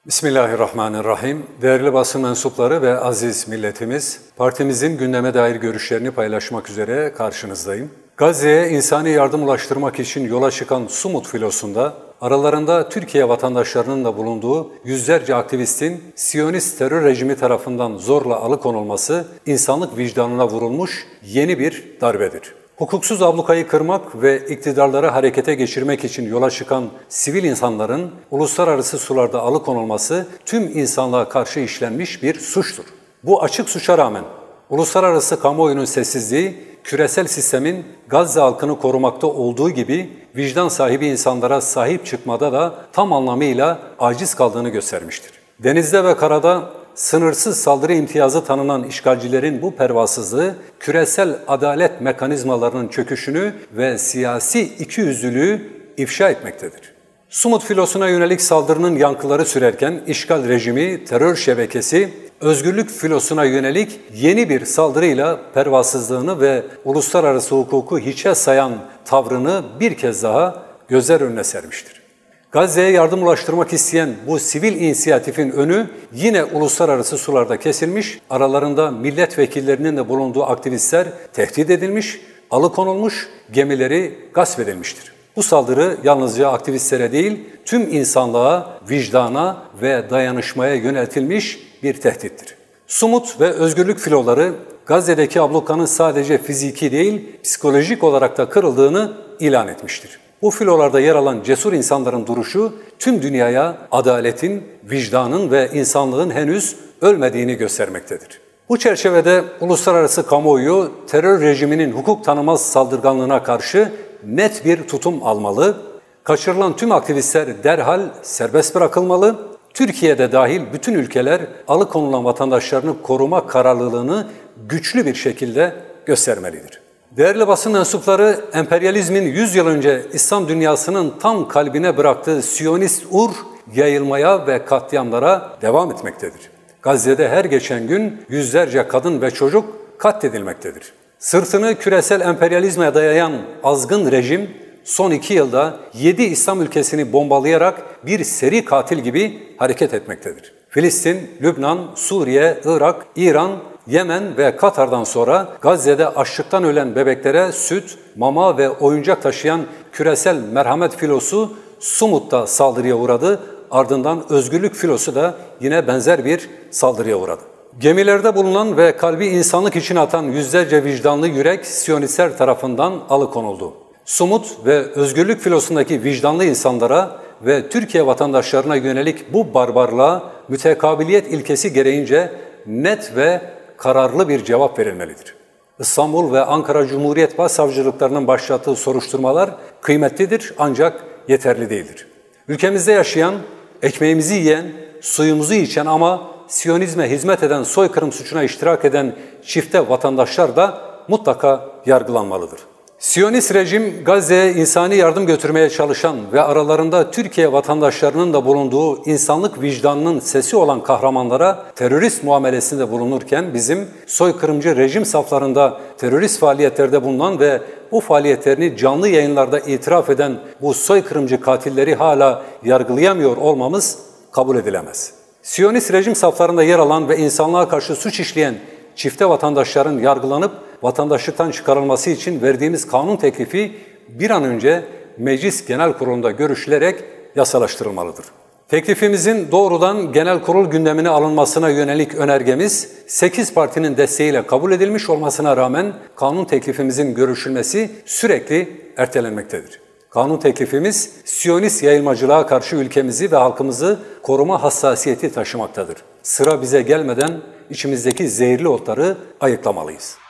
Bismillahirrahmanirrahim. Değerli basın mensupları ve aziz milletimiz, partimizin gündeme dair görüşlerini paylaşmak üzere karşınızdayım. Gazze'ye insani yardım ulaştırmak için yola çıkan Sumut filosunda, aralarında Türkiye vatandaşlarının da bulunduğu yüzlerce aktivistin Siyonist terör rejimi tarafından zorla alıkonulması, insanlık vicdanına vurulmuş yeni bir darbedir. Hukuksuz ablukayı kırmak ve iktidarları harekete geçirmek için yola çıkan sivil insanların uluslararası sularda alıkonulması tüm insanlığa karşı işlenmiş bir suçtur. Bu açık suça rağmen uluslararası kamuoyunun sessizliği, küresel sistemin Gazze halkını korumakta olduğu gibi vicdan sahibi insanlara sahip çıkmada da tam anlamıyla aciz kaldığını göstermiştir. Denizde ve karada sınırsız saldırı imtiyazı tanınan işgalcilerin bu pervasızlığı, küresel adalet mekanizmalarının çöküşünü ve siyasi ikiyüzlülüğü ifşa etmektedir. Sumut filosuna yönelik saldırının yankıları sürerken işgal rejimi, terör şebekesi, özgürlük filosuna yönelik yeni bir saldırıyla pervasızlığını ve uluslararası hukuku hiçe sayan tavrını bir kez daha gözler önüne sermiştir. Gazze'ye yardım ulaştırmak isteyen bu sivil inisiyatifin önü yine uluslararası sularda kesilmiş, aralarında milletvekillerinin de bulunduğu aktivistler tehdit edilmiş, alıkonulmuş, gemileri gasp edilmiştir. Bu saldırı yalnızca aktivistlere değil, tüm insanlığa, vicdana ve dayanışmaya yöneltilmiş bir tehdittir. Sumut ve özgürlük filoları Gazze'deki ablukanın sadece fiziki değil, psikolojik olarak da kırıldığını ilan etmiştir. Bu filolarda yer alan cesur insanların duruşu tüm dünyaya adaletin, vicdanın ve insanlığın henüz ölmediğini göstermektedir. Bu çerçevede uluslararası kamuoyu terör rejiminin hukuk tanımaz saldırganlığına karşı net bir tutum almalı, kaçırılan tüm aktivistler derhal serbest bırakılmalı, Türkiye'de dahil bütün ülkeler alıkonulan vatandaşlarını koruma kararlılığını güçlü bir şekilde göstermelidir. Değerli basın mensupları, emperyalizmin 100 yıl önce İslam dünyasının tam kalbine bıraktığı Siyonist yayılmaya ve katliamlara devam etmektedir. Gazze'de her geçen gün yüzlerce kadın ve çocuk katledilmektedir. Sırtını küresel emperyalizme dayayan azgın rejim son 2 yılda 7 İslam ülkesini bombalayarak bir seri katil gibi hareket etmektedir. Filistin, Lübnan, Suriye, Irak, İran, Yemen ve Katar'dan sonra Gazze'de açlıktan ölen bebeklere süt, mama ve oyuncak taşıyan küresel merhamet filosu Sumut'ta saldırıya uğradı. Ardından özgürlük filosu da yine benzer bir saldırıya uğradı. Gemilerde bulunan ve kalbi insanlık için atan yüzlerce vicdanlı yürek Siyonistler tarafından alıkonuldu. Sumut ve özgürlük filosundaki vicdanlı insanlara ve Türkiye vatandaşlarına yönelik bu barbarlığa mütekabiliyet ilkesi gereğince net ve kararlı bir cevap verilmelidir. İstanbul ve Ankara Cumhuriyet Başsavcılıklarının başlattığı soruşturmalar kıymetlidir ancak yeterli değildir. Ülkemizde yaşayan, ekmeğimizi yiyen, suyumuzu içen ama Siyonizme hizmet eden soykırım suçuna iştirak eden çifte vatandaşlar da mutlaka yargılanmalıdır. Siyonist rejim Gazze'ye insani yardım götürmeye çalışan ve aralarında Türkiye vatandaşlarının da bulunduğu insanlık vicdanının sesi olan kahramanlara terörist muamelesinde bulunurken bizim soykırımcı rejim saflarında terörist faaliyetlerde bulunan ve bu faaliyetlerini canlı yayınlarda itiraf eden bu soykırımcı katilleri hala yargılayamıyor olmamız kabul edilemez. Siyonist rejim saflarında yer alan ve insanlığa karşı suç işleyen çifte vatandaşların yargılanıp vatandaşlıktan çıkarılması için verdiğimiz kanun teklifi bir an önce Meclis Genel Kurulu'nda görüşülerek yasalaştırılmalıdır. Teklifimizin doğrudan Genel Kurul gündemine alınmasına yönelik önergemiz 8 partinin desteğiyle kabul edilmiş olmasına rağmen kanun teklifimizin görüşülmesi sürekli ertelenmektedir. Kanun teklifimiz Siyonist yayılmacılığa karşı ülkemizi ve halkımızı koruma hassasiyeti taşımaktadır. Sıra bize gelmeden içimizdeki zehirli otları ayıklamalıyız.